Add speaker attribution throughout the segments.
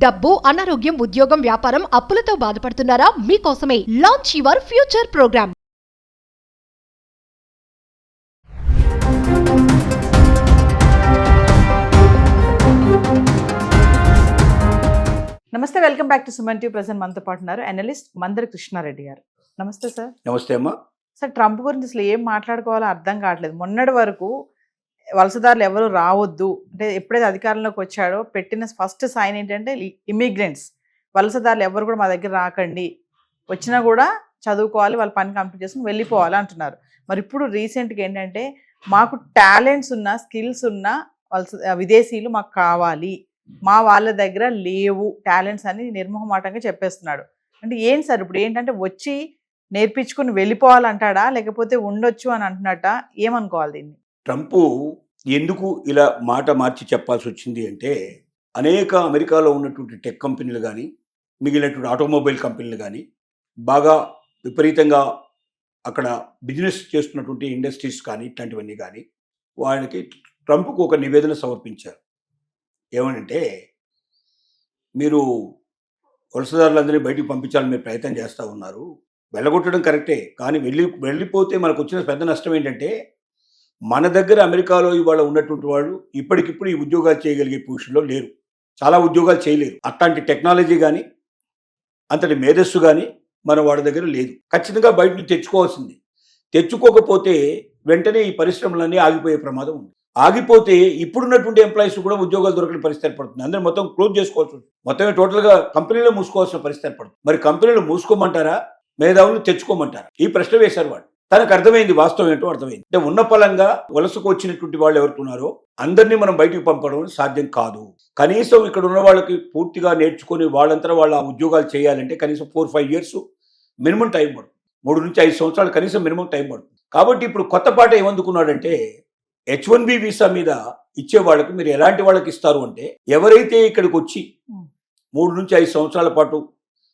Speaker 1: డబ్బు, అనారోగ్యం, ఉద్యోగం, వ్యాపారం, అప్పులతో బాధపడుతున్నారా? మీకోసమే లాంచ్ యువర్ ఫ్యూచర్ ప్రోగ్రామ్.
Speaker 2: నమస్తే, welcome back to Suman TV. Present మనతో పాటు ఉన్నారు అనలిస్ట్ మందరి కృష్ణారెడ్డి గారు. నమస్తే సార్.
Speaker 3: నమస్తే అమ్మా.
Speaker 2: సార్, ట్రంప్ గురించి అసలు ఏం మాట్లాడుకోవాలో అర్థం కావట్లేదు. మొన్నటి వరకు వలసదారులు ఎవరు రావద్దు అంటే ఎప్పుడైతే అధికారంలోకి వచ్చాడో పెట్టిన ఫస్ట్ సైన్ ఏంటంటే ఇమిగ్రెంట్స్, వలసదారులు ఎవరు కూడా మా దగ్గర రాకండి, వచ్చినా కూడా చదువుకోవాలి, వాళ్ళ పని కంప్లీట్ చేసుకుని వెళ్ళిపోవాలి అంటున్నారు. మరి ఇప్పుడు రీసెంట్గా ఏంటంటే మాకు టాలెంట్స్ ఉన్న, స్కిల్స్ ఉన్న విదేశీయులు మాకు కావాలి, మా వాళ్ళ దగ్గర లేవు టాలెంట్స్ అని నిర్మోహమాటంగా చెప్పేస్తున్నాడు. అంటే ఏం సార్, ఇప్పుడు ఏంటంటే వచ్చి నేర్పించుకుని వెళ్ళిపోవాలంటాడా, లేకపోతే ఉండొచ్చు అని అంటున్నట్ట, ఏమనుకోవాలి దీన్ని?
Speaker 3: ట్రంప్ ఎందుకు ఇలా మాట మార్చి చెప్పాల్సి వచ్చింది అంటే, అనేక అమెరికాలో ఉన్నటువంటి టెక్ కంపెనీలు కానీ, మిగిలినటువంటి ఆటోమొబైల్ కంపెనీలు కానీ, బాగా విపరీతంగా అక్కడ బిజినెస్ చేస్తున్నటువంటి ఇండస్ట్రీస్ కానీ, ఇట్లాంటివన్నీ కానీ వాళ్ళకి ట్రంప్కు ఒక నివేదన సమర్పించారు. ఏమనంటే, మీరు వలసదారులందరినీ బయటికి పంపించాలని మీరు ప్రయత్నం చేస్తూ ఉన్నారు, వెళ్ళగొట్టడం కరెక్టే, కానీ వెళ్ళిపోతే మనకు వచ్చిన పెద్ద నష్టం ఏంటంటే, మన దగ్గర అమెరికాలో ఇవాళ ఉన్నటువంటి వాళ్ళు ఇప్పటికిప్పుడు ఈ ఉద్యోగాలు చేయగలిగే పొజిషన్లో లేరు, చాలా ఉద్యోగాలు చేయలేరు. అట్లాంటి టెక్నాలజీ కానీ, అంతటి మేధస్సు కానీ మన వాడి దగ్గర లేదు. ఖచ్చితంగా బయట నుంచి తెచ్చుకోవాల్సింది. తెచ్చుకోకపోతే వెంటనే ఈ పరిశ్రమలన్నీ ఆగిపోయే ప్రమాదం ఉంది. ఆగిపోతే ఇప్పుడున్నటువంటి ఎంప్లాయీస్ కూడా ఉద్యోగాలు దొరకని పరిస్థితి ఏర్పడుతుంది. అందరూ మొత్తం క్లోజ్ చేసుకోవాల్సి ఉంటుంది. మొత్తమే టోటల్గా కంపెనీలో మూసుకోవాల్సిన పరిస్థితి ఏర్పడుతుంది. మరి కంపెనీలు మూసుకోమంటారా, మేధావులు తెచ్చుకోమంటారా? ఈ ప్రశ్న వేశారు వాళ్ళు. తనకు అర్థమైంది, వాస్తవం ఏంటో అర్థమైంది. అంటే ఉన్న పలంగా వలసకు వచ్చినటువంటి వాళ్ళు ఎవరుతున్నారో అందరినీ మనం బయటికి పంపడం సాధ్యం కాదు. కనీసం ఇక్కడ ఉన్న వాళ్ళకి పూర్తిగా నేర్చుకుని వాళ్ళంతా వాళ్ళ ఉద్యోగాలు చేయాలంటే కనీసం 4-5 years మినిమం టైం పడుతుంది. 3 నుంచి 5 సంవత్సరాలు కనీసం మినిమం టైం పడుతుంది. కాబట్టి ఇప్పుడు కొత్త పాట ఏమందుకున్నాడంటే, H-1B వీసా మీద ఇచ్చే వాళ్ళకి మీరు ఎలాంటి వాళ్ళకి ఇస్తారు అంటే, ఎవరైతే ఇక్కడికి వచ్చి 3 నుంచి 5 సంవత్సరాల పాటు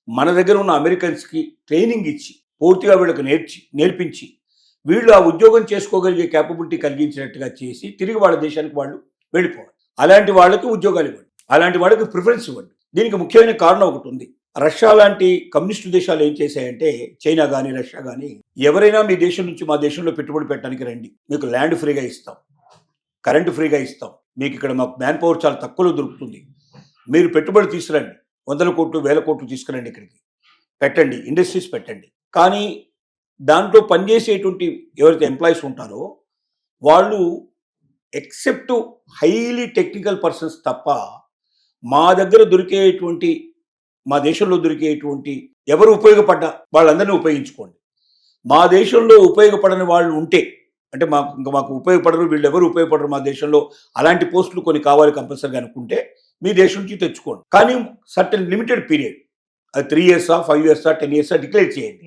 Speaker 3: మన దగ్గర ఉన్న అమెరికన్స్కి ట్రైనింగ్ ఇచ్చి పూర్తిగా వీళ్ళకి నేర్పించి వీళ్ళు ఆ ఉద్యోగం చేసుకోగలిగే క్యాపబిలిటీ కలిగించినట్టుగా చేసి తిరిగి వాళ్ళ దేశానికి వాళ్ళు వెళ్ళిపోవాలి. అలాంటి వాళ్ళకి ఉద్యోగాలు ఇవ్వండి, అలాంటి వాళ్ళకి ప్రిఫరెన్స్ ఇవ్వండి. దీనికి ముఖ్యమైన కారణం ఒకటి ఉంది. రష్యా లాంటి కమ్యూనిస్టు దేశాలు ఏం చేశాయంటే, చైనా కానీ రష్యా కానీ, ఎవరైనా మీ దేశం నుంచి మా దేశంలో పెట్టుబడి పెట్టడానికి రండి, మీకు ల్యాండ్ ఫ్రీగా ఇస్తాం, కరెంటు ఫ్రీగా ఇస్తాం, మీకు ఇక్కడ మాకు మ్యాన్ పవర్ చాలా తక్కువలో దొరుకుతుంది, మీరు పెట్టుబడి తీసుకురండి, 100 కోట్లు 1000 కోట్లు తీసుకురండి, ఇక్కడికి పెట్టండి, ఇండస్ట్రీస్ పెట్టండి. కానీ దాంట్లో పనిచేసేటువంటి ఎవరైతే ఎంప్లాయీస్ ఉంటారో వాళ్ళు ఎక్సెప్ట్ హైలీ టెక్నికల్ పర్సన్స్ తప్ప మా దగ్గర దొరికేటువంటి, మా దేశంలో దొరికేటువంటి ఎవరు ఉపయోగపడ్డా వాళ్ళందరినీ ఉపయోగించుకోండి. మా దేశంలో ఉపయోగపడని వాళ్ళు ఉంటే, అంటే మాకు ఉపయోగపడరు, వీళ్ళు ఎవరు ఉపయోగపడరు మా దేశంలో, అలాంటి పోస్టులు కొన్ని కావాలి కంపల్సరీగా అనుకుంటే మీ దేశం నుంచి తెచ్చుకోండి. కానీ సర్టెన్ లిమిటెడ్ పీరియడ్, అది 3 years 5 years 10 years డిక్లేర్ చేయండి.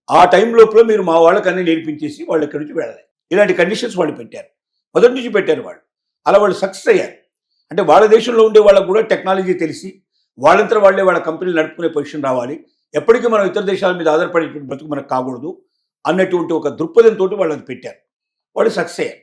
Speaker 3: ఆ టైం లోపల మీరు మా వాళ్ళకి అన్నీ నేర్పించేసి వాళ్ళు ఎక్కడి నుంచి వెళ్ళాలి. ఇలాంటి కండిషన్స్ వాళ్ళు పెట్టారు, మొదటి నుంచి పెట్టారు వాళ్ళు. అలా వాళ్ళు సక్సెస్ అయ్యారు. అంటే వాళ్ళ దేశంలో ఉండే వాళ్ళకు కూడా టెక్నాలజీ తెలిసి వాళ్ళంతా వాళ్ళే వాళ్ళ కంపెనీలు నడుపుకునే పొజిషన్ రావాలి, ఎప్పటికీ మనం ఇతర దేశాల మీద ఆధారపడేటువంటి బతుకు మనకు కాకూడదు అన్నటువంటి ఒక దృక్పథంతో వాళ్ళు అది పెట్టారు. వాళ్ళు సక్సెస్ అయ్యారు.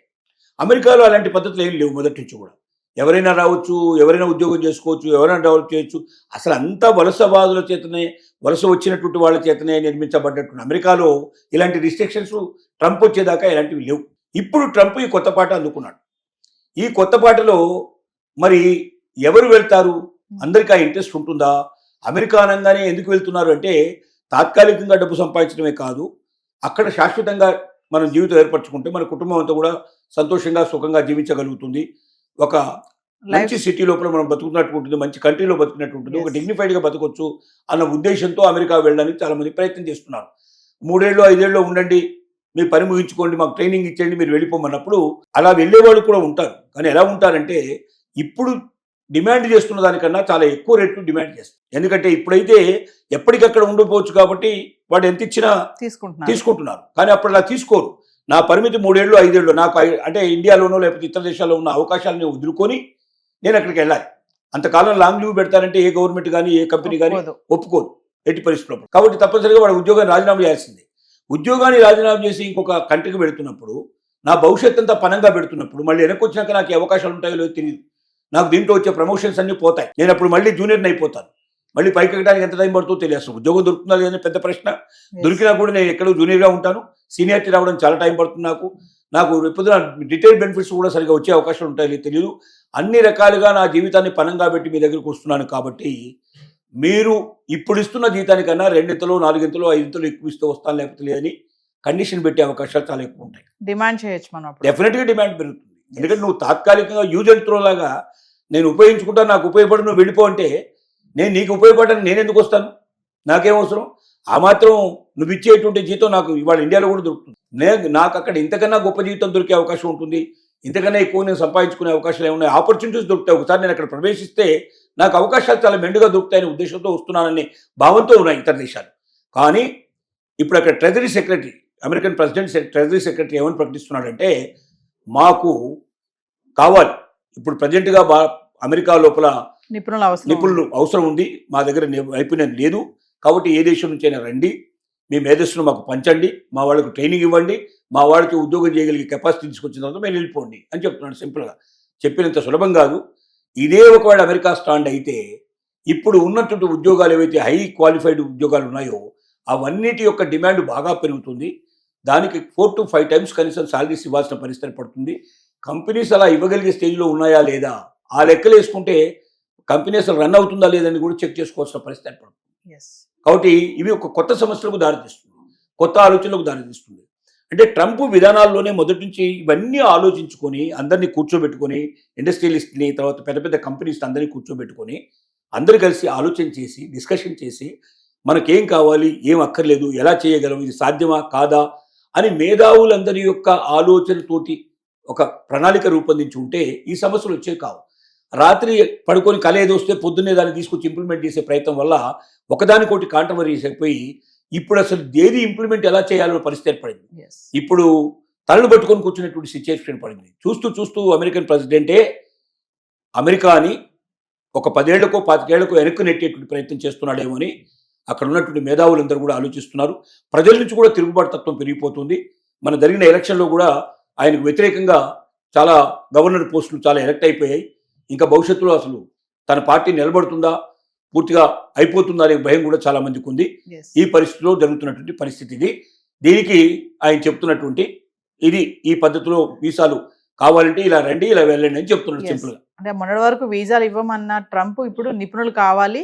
Speaker 3: అమెరికాలో అలాంటి పద్ధతులు ఏం లేవు మొదటి నుంచి కూడా. ఎవరైనా రావచ్చు, ఎవరైనా ఉద్యోగం చేసుకోవచ్చు, ఎవరైనా డెవలప్ చేయొచ్చు. అసలు అంతా వలసవాదుల చేతనే, వలస వచ్చినటువంటి వాళ్ళ చేతనే నిర్మించబడ్డటువంటి అమెరికాలో ఇలాంటి రిస్ట్రిక్షన్స్ ట్రంప్ వచ్చేదాకా ఇలాంటివి లేవు. ఇప్పుడు ట్రంప్ ఈ కొత్త పాట అందుకున్నాడు. ఈ కొత్త పాటలో మరి ఎవరు వెళ్తారు, అందరికీ ఆ ఇంట్రెస్ట్ ఉంటుందా? అమెరికా అనగానే ఎందుకు వెళ్తున్నారు అంటే, తాత్కాలికంగా డబ్బు సంపాదించడమే కాదు, అక్కడ శాశ్వతంగా మనం జీవితం ఏర్పరచుకుంటే మన కుటుంబం అంతా కూడా సంతోషంగా సుఖంగా జీవించగలుగుతుంది, ఒక మంచి సిటీ లోపల మనం బతుకున్నట్టు ఉంటుంది, మంచి కంట్రీలో బతుకున్నట్టు ఉంటుంది, ఒక డిగ్నిఫైడ్గా బతకొచ్చు అన్న ఉద్దేశంతో అమెరికా వెళ్ళడానికి చాలామంది ప్రయత్నం చేస్తున్నారు. 3 ఏళ్ళు 5 ఏళ్ళు ఉండండి, మీ పని ముగించుకోండి, మాకు ట్రైనింగ్ ఇచ్చేయండి, మీరు వెళ్ళిపోమన్నప్పుడు అలా వెళ్ళేవాళ్ళు కూడా ఉంటారు. కానీ ఎలా ఉంటారంటే, ఇప్పుడు డిమాండ్ చేస్తున్న దానికన్నా చాలా ఎక్కువ రేట్లు డిమాండ్ చేస్తారు. ఎందుకంటే ఇప్పుడైతే ఎప్పటికక్కడ ఉండిపోవచ్చు కాబట్టి వాడు ఎంత ఇచ్చినా తీసుకుంటున్నారు. కానీ అప్పుడు అలా తీసుకోరు. నా పరిమితి 3 ఏళ్ళు 5 ఏళ్ళు, నాకు అంటే ఇండియాలోనో లేకపోతే ఇతర దేశాల్లో ఉన్న అవకాశాలను వదులుకొని నేను అక్కడికి వెళ్ళాలి. అంతకాలం లాంగ్ లీవ్ పెడతారంటే ఏ గవర్నమెంట్ కానీ ఏ కంపెనీ కానీ ఒప్పుకోదు ఎట్టి పరిస్థితుల్లో. కాబట్టి తప్పనిసరిగా వాడు ఉద్యోగాన్ని రాజీనామా చేయాల్సిందే. ఉద్యోగాన్ని రాజీనామా చేసి ఇంకొక కంట్రీకి పెడుతున్నప్పుడు, నా భవిష్యత్ అంతా పనంగా పెడుతున్నప్పుడు, మళ్ళీ వెనక్కి వచ్చినాక నాకు అవకాశాలు ఉంటాయో లేదో తెలియదు. నాకు దీంట్లో వచ్చే ప్రమోషన్స్ అన్నీ పోతాయి, నేను అప్పుడు మళ్ళీ జూనియర్ని అయిపోతాను, మళ్ళీ పైకి ఎక్కడానికి ఎంత టైం పడుతుందో తెలియదు, అసలు ఉద్యోగం దొరుకుతుందా లేదని పెద్ద ప్రశ్న. దొరికినా కూడా నేను ఎక్కడో జూనియర్గా ఉంటాను, సీనియారిటీ రావడం చాలా టైం పడుతుంది, నాకు పొద్దున రిటైర్ బెనిఫిట్స్ కూడా సరిగా వచ్చే అవకాశాలు ఉంటాయో తెలియదు. అన్ని రకాలుగా నా జీవితాన్ని పనంగా పెట్టి మీ దగ్గరికి వస్తున్నాను కాబట్టి మీరు ఇప్పుడు ఇస్తున్న జీతానికన్నా 2 ఇంతలో 4 ఇంతలో 5 ఇంతలో ఎక్కువ ఇస్తే వస్తాను, లేకపోతే లేదని కండిషన్ పెట్టే అవకాశాలు చాలా ఎక్కువ ఉంటాయి.
Speaker 2: డిమాండ్ చేయొచ్చు మనం అప్పుడు.
Speaker 3: డెఫినెట్గా డిమాండ్ పెరుగుతుంది. ఎందుకంటే నువ్వు తాత్కాలికంగా యూజ్ అండ్ త్రో లాగా నేను ఉపయోగించుకుంటా, నాకు ఉపయోగపడి నువ్వు వెళ్ళిపో అంటే నేను నీకు ఉపయోగపడడానికి నేను ఎందుకు వస్తాను, నాకేం అవసరం. ఆ మాత్రం నువ్వు ఇచ్చేటువంటి జీతం నాకు ఇవాళ ఇండియాలో కూడా దొరుకుతుంది. నాకు అక్కడ ఇంతకన్నా గొప్ప జీవితం దొరికే అవకాశం ఉంటుంది, ఇంతకన్నా ఎక్కువ నేను సంపాదించుకునే అవకాశాలు ఏమున్నాయి, ఆపర్చునిటీస్ దొరుకుతాయి. ఒకసారి నేను అక్కడ ప్రవేశిస్తే నాకు అవకాశాలు చాలా మెండుగా దొరుకుతాయనే ఉద్దేశంతో వస్తున్నాననే భావంతో ఉన్నాయి ఇతర దేశాలు. కానీ ఇప్పుడు అక్కడ treasury secretary, American president treasury secretary ఏమని ప్రకటిస్తున్నాడంటే మాకు కావాలి, ఇప్పుడు ప్రజెంట్గా అమెరికా లోపల నిపుణులు అవసరం ఉంది, మా దగ్గర నైపుణ్యం లేదు, కాబట్టి ఏ దేశం నుంచైనా రండి, మీ మేధస్సును మాకు పంచండి, మా వాళ్ళకు ట్రైనింగ్ ఇవ్వండి, మా వాళ్ళకి ఉద్యోగం చేయగలిగే కెపాసిటీ తీసుకొచ్చిన తర్వాత మేము వెళ్ళిపోండి అని చెప్తున్నాడు. సింపుల్గా చెప్పినంత సులభం కాదు. ఇదే ఒకవేళ అమెరికా స్టాండ్ అయితే ఇప్పుడు ఉన్నటువంటి ఉద్యోగాలు ఏవైతే హై క్వాలిఫైడ్ ఉద్యోగాలు ఉన్నాయో అవన్నిటి యొక్క డిమాండ్ బాగా పెరుగుతుంది. దానికి 4 to 5 times కనీసం సాలరీస్ ఇవ్వాల్సిన పరిస్థితి పడుతుంది. కంపెనీస్ అలా ఇవ్వగలిగే స్టేజ్లో ఉన్నాయా లేదా ఆ లెక్కలు వేసుకుంటే కంపెనీ అసలు రన్ అవుతుందా లేదని కూడా చెక్ చేసుకోవాల్సిన పరిస్థితి పడుతుంది. కాబట్టి ఇవి ఒక కొత్త సమస్యలకు దారితీస్తుంది, కొత్త ఆలోచనలకు దారితీస్తుంది. అంటే ట్రంప్ విధానాల్లోనే మొదటి నుంచి ఇవన్నీ ఆలోచించుకొని అందరినీ కూర్చోబెట్టుకొని ఇండస్ట్రియలిస్ట్ని తర్వాత పెద్ద పెద్ద కంపెనీస్ అందరినీ కూర్చోబెట్టుకొని అందరూ కలిసి ఆలోచన చేసి డిస్కషన్ చేసి మనకేం కావాలి, ఏం అక్కర్లేదు, ఎలా చేయగలం, ఇది సాధ్యమా కాదా అని మేధావులందరి యొక్క ఆలోచనతోటి ఒక ప్రణాళిక రూపొందించి ఉంటే ఈ సమస్యలు వచ్చే కావు. రాత్రి పడుకొని కల ఏదో వస్తే పొద్దున్నే దాన్ని తీసుకొచ్చి ఇంప్లిమెంట్ చేసే ప్రయత్నం వల్ల ఒకదానికోటి కాంట్రవర్సీస్ అయిపోయి ఇప్పుడు అసలు దేని ఇంప్లిమెంట్ ఎలా చేయాలో పరిస్థితి ఏర్పడింది. ఇప్పుడు తలలు పట్టుకొని కూర్చున్నటువంటి సిచ్యువేషన్ పడింది. చూస్తూ చూస్తూ అమెరికన్ ప్రెసిడెంటే అమెరికాని ఒక 10 ఏళ్లకో 25 ఏళ్లకో వెనక్కి నెట్టేటువంటి ప్రయత్నం చేస్తున్నాడేమో అని అక్కడ ఉన్నటువంటి మేధావులందరూ కూడా ఆలోచిస్తున్నారు. ప్రజల నుంచి కూడా తిరుగుబాటు తత్వం పెరిగిపోతుంది. మన జరిగిన ఎలక్షన్లో కూడా ఆయనకు వ్యతిరేకంగా చాలా గవర్నర్ పోస్టులు చాలా ఎలక్ట్ అయిపోయాయి. ఇంకా భవిష్యత్తులో అసలు తన పార్టీ నిలబడుతుందా, పూర్తిగా అయిపోతుందా అనే భయం కూడా చాలా మందికి ఉంది. ఈ పరిస్థితిలో జరుగుతున్నటువంటి పరిస్థితి ఇది. దీనికి ఆయన చెప్తున్నటువంటి ఈ పద్ధతిలో వీసాలు కావాలంటే ఇలా రండి, ఇలా వెళ్ళండి అని చెప్తున్నాడు సింపుల్ గా.
Speaker 2: అంటే మొన్నటి వరకు వీసాలు ఇవ్వమన్న ట్రంప్ ఇప్పుడు నిపుణులు కావాలి,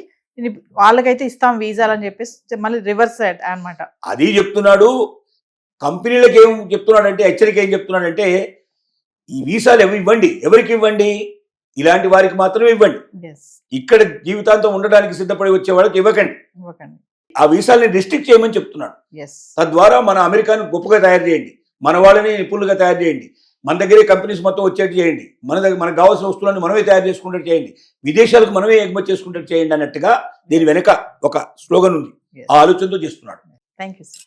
Speaker 2: వాళ్ళకైతే ఇస్తాం వీసాలు అని చెప్పేసి మళ్ళీ రివర్స్ అన్నమాట.
Speaker 3: అది చెప్తున్నాడు. కంపెనీలకు ఏం చెప్తున్నాడంటే, హెచ్చరిక ఏం చెప్తున్నాడంటే ఈ వీసాలు ఇవ్వండి, ఎవరికి ఇవ్వండి, ఇలాంటి వారికి మాత్రమే ఇవ్వండి, ఇక్కడ జీవితాంతం ఉండడానికి సిద్ధపడి వచ్చే వాళ్ళకి ఇవ్వకండి. ఆ వీసాలని రిస్ట్రిక్ట్ చేయమని చెప్తున్నాడు. తద్వారా మన అమెరికాను గొప్పగా తయారు చేయండి, మన వాళ్ళని నిపుణులుగా తయారు చేయండి, మన దగ్గరే కంపెనీస్ మొత్తం వచ్చేట్టు చేయండి, మనకు కావాల్సిన వస్తువులను మనమే తయారు చేసుకున్నట్టు చేయండి, విదేశాలకు మనమే ఎగుమతి చేసుకున్నట్టు చేయండి అన్నట్టుగా దీని వెనక ఒక స్లోగన్ ఉంది. ఆ ఆలోచనతో చేస్తున్నాడు.
Speaker 2: Thank you sir.